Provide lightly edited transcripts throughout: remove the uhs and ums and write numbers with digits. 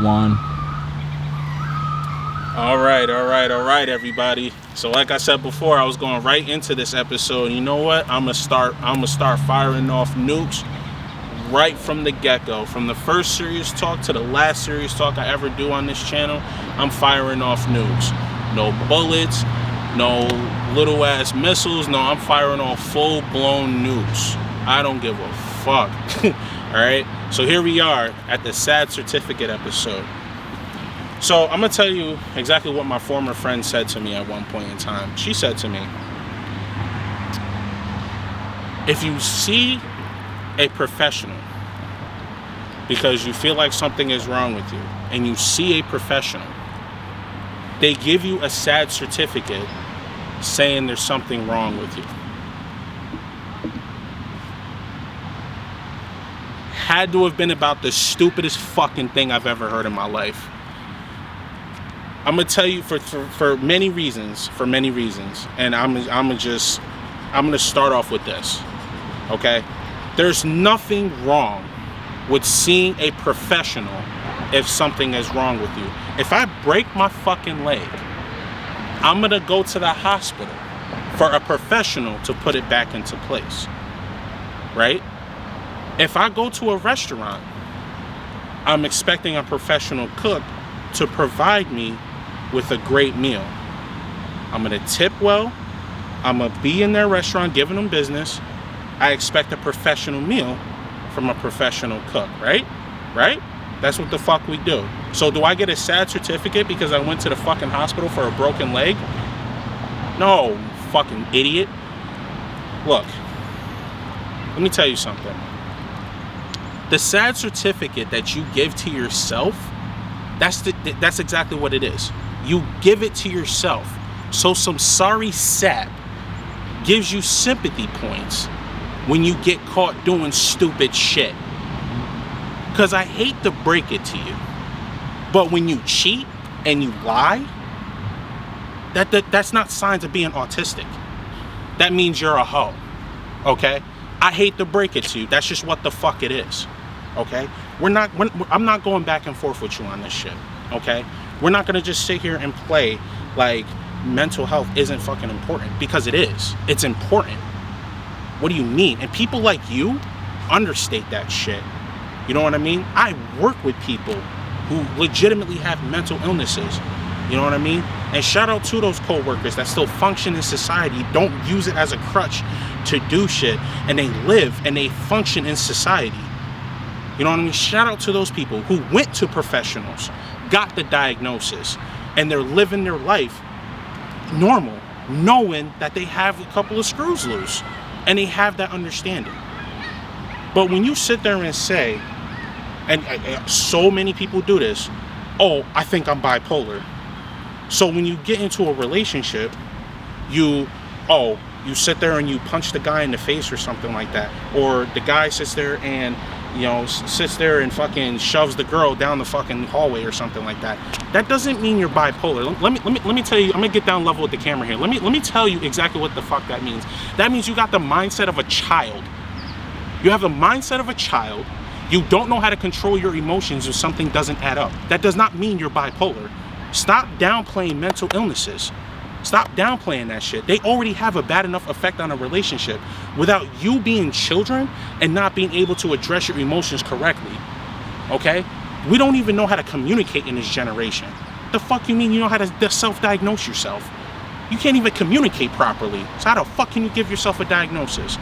1. All right, everybody. So like I said before, I was going right into this episode. You know what? I'm gonna start firing off nukes right from the get-go. From the first serious talk to the last serious talk I ever do on this channel, I'm firing off nukes. No bullets, no little ass missiles. No, I'm firing off full-blown nukes. I don't give a fuck. All right. So here we are at the sad certificate episode. So I'm gonna tell you exactly what my former friend said to me at one point in time. She said to me, if you see a professional because you feel like something is wrong with you and you see a professional, they give you a sad certificate saying there's something wrong with you. Had to have been about the stupidest fucking thing I've ever heard in my life. I'm gonna tell you for many reasons, and I'm gonna start off with this, okay? There's nothing wrong with seeing a professional if something is wrong with you. If I break my fucking leg, I'm gonna go to the hospital for a professional to put it back into place, right? If I go to a restaurant, I'm expecting a professional cook to provide me with a great meal. I'm gonna tip well. I'm gonna be in their restaurant giving them business. I expect a professional meal from a professional cook, right? Right? That's what the fuck we do. So do I get a sad certificate because I went to the fucking hospital for a broken leg? No, fucking idiot. Look, let me tell you something. The sad certificate that you give to yourself, that's exactly what it is. You give it to yourself. So some sorry sap gives you sympathy points when you get caught doing stupid shit. Because I hate to break it to you, but when you cheat and you lie, that's not signs of being autistic. That means you're a hoe, okay? I hate to break it to you. That's just what the fuck it is, okay? I'm not going back and forth with you on this shit, okay? We're not gonna just sit here and play like mental health isn't fucking important, because it is. It's important. What do you mean? And people like you understate that shit. You know what I mean? I work with people who legitimately have mental illnesses. You know what I mean? And shout out to those co-workers that still function in society, don't use it as a crutch to do shit, and they live and they function in society. You know what I mean? Shout out to those people who went to professionals, got the diagnosis, and they're living their life normal, knowing that they have a couple of screws loose, and they have that understanding. But when you sit there and say, and so many people do this, oh, I think I'm bipolar. So when you get into a relationship, you sit there and you punch the guy in the face or something like that, or the guy sits there and fucking shoves the girl down the fucking hallway or something like that. That doesn't mean you're bipolar. Let me tell you. I'm gonna get down level with the camera here. Let me tell you exactly what the fuck that means. That means you got the mindset of a child. You have the mindset of a child. You don't know how to control your emotions if something doesn't add up. That does not mean you're bipolar. Stop downplaying mental illnesses. Stop downplaying that shit. They already have a bad enough effect on a relationship without you being children and not being able to address your emotions correctly. Okay? We don't even know how to communicate in this generation. The fuck you mean you know how to self-diagnose yourself? You can't even communicate properly. So how the fuck can you give yourself a diagnosis?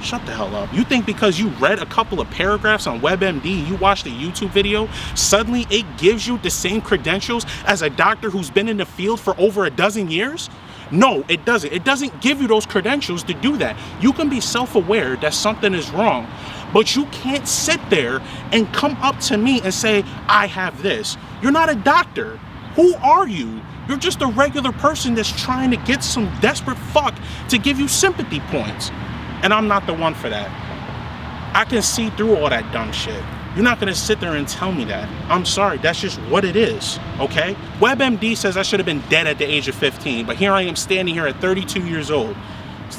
Shut the hell up. You think because you read a couple of paragraphs on WebMD, you watched a YouTube video, suddenly it gives you the same credentials as a doctor who's been in the field for over a dozen years? No, it doesn't. It doesn't give you those credentials to do that. You can be self-aware that something is wrong, but you can't sit there and come up to me and say, I have this. You're not a doctor. Who are you? You're just a regular person that's trying to get some desperate fuck to give you sympathy points. And I'm not the one for that. I can see through all that dumb shit. You're not gonna sit there and tell me that. I'm sorry, that's just what it is, okay? WebMD says I should have been dead at the age of 15, but here I am standing here at 32 years old,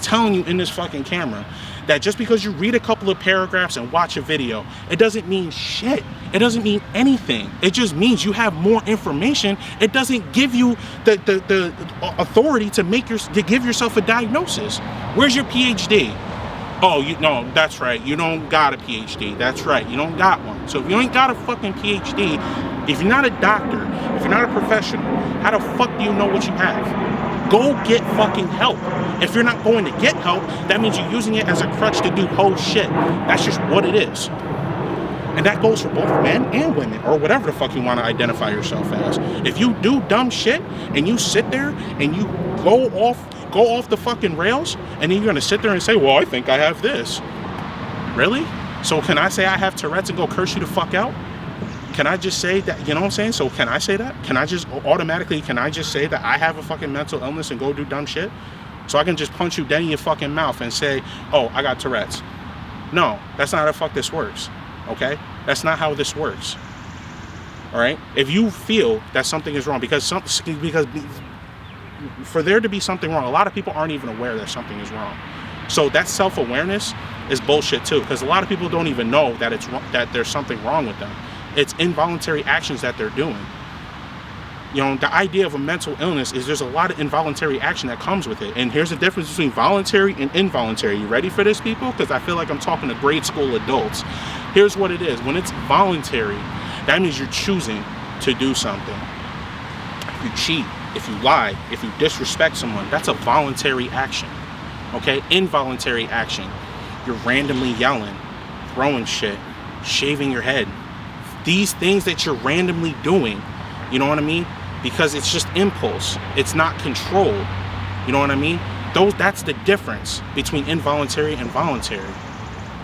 telling you in this fucking camera that just because you read a couple of paragraphs and watch a video, it doesn't mean shit. It doesn't mean anything. It just means you have more information. It doesn't give you the authority to give yourself a diagnosis. Where's your PhD? Oh, no, that's right. You don't got a PhD. That's right. You don't got one. So if you ain't got a fucking PhD, if you're not a doctor, if you're not a professional, how the fuck do you know what you have? Go get fucking help. If you're not going to get help, that means you're using it as a crutch to do whole shit. That's just what it is. And that goes for both men and women, or whatever the fuck you want to identify yourself as. If you do dumb shit and you sit there and you go off the fucking rails, and then you're gonna sit there and say, well, I think I have this. Really? So can I say I have Tourette's and go curse you the fuck out? Can I just say that, you know what I'm saying? So can I say that? Can I just say that I have a fucking mental illness and go do dumb shit? So I can just punch you dead in your fucking mouth and say, oh, I got Tourette's. No, that's not how the fuck this works, okay? That's not how this works, all right? If you feel that something is wrong, because for there to be something wrong, a lot of people aren't even aware that something is wrong. So that self-awareness is bullshit too, because a lot of people don't even know that there's something wrong with them. It's involuntary actions that they're doing. You know, the idea of a mental illness is there's a lot of involuntary action that comes with it. And here's the difference between voluntary and involuntary. You ready for this, people? Because I feel like I'm talking to grade school adults. Here's what it is. When it's voluntary, that means you're choosing to do something. If you cheat, if you lie, if you disrespect someone, that's a voluntary action. Okay? Involuntary action. You're randomly yelling, throwing shit, shaving your head. These things that you're randomly doing, you know what I mean? Because it's just impulse. It's not controlled. You know what I mean? That's the difference between involuntary and voluntary.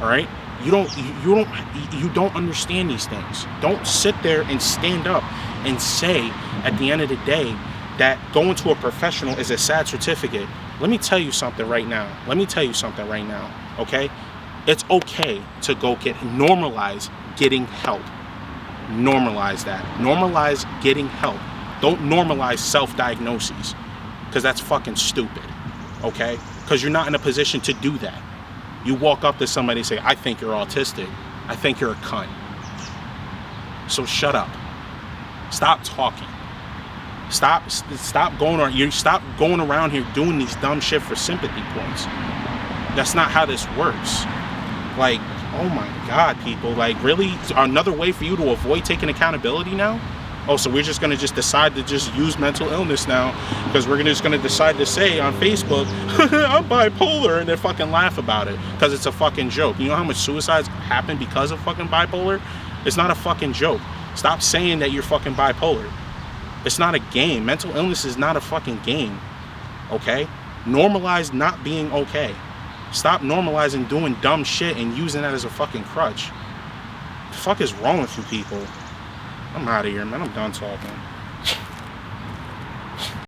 All right? You don't understand these things. Don't sit there and stand up and say at the end of the day that going to a professional is a sad certificate. Let me tell you something right now. Okay? It's okay to go normalize getting help. Normalize that. Normalize getting help. Don't normalize self-diagnoses, because that's fucking stupid. Okay? Because you're not in a position to do that. You walk up to somebody and say, I think you're autistic. I think you're a cunt. So shut up. Stop talking. Stop going around here doing these dumb shit for sympathy points. That's not how this works. Like, oh my God, people, like, really? Another way for you to avoid taking accountability now? Oh, so we're just going to decide to use mental illness now because we're just going to decide to say on Facebook, I'm bipolar, and then fucking laugh about it because it's a fucking joke. You know how much suicides happen because of fucking bipolar? It's not a fucking joke. Stop saying that you're fucking bipolar. It's not a game. Mental illness is not a fucking game, okay? Normalize not being okay. Stop normalizing doing dumb shit and using that as a fucking crutch. The fuck is wrong with you people? I'm out of here, man. I'm done talking.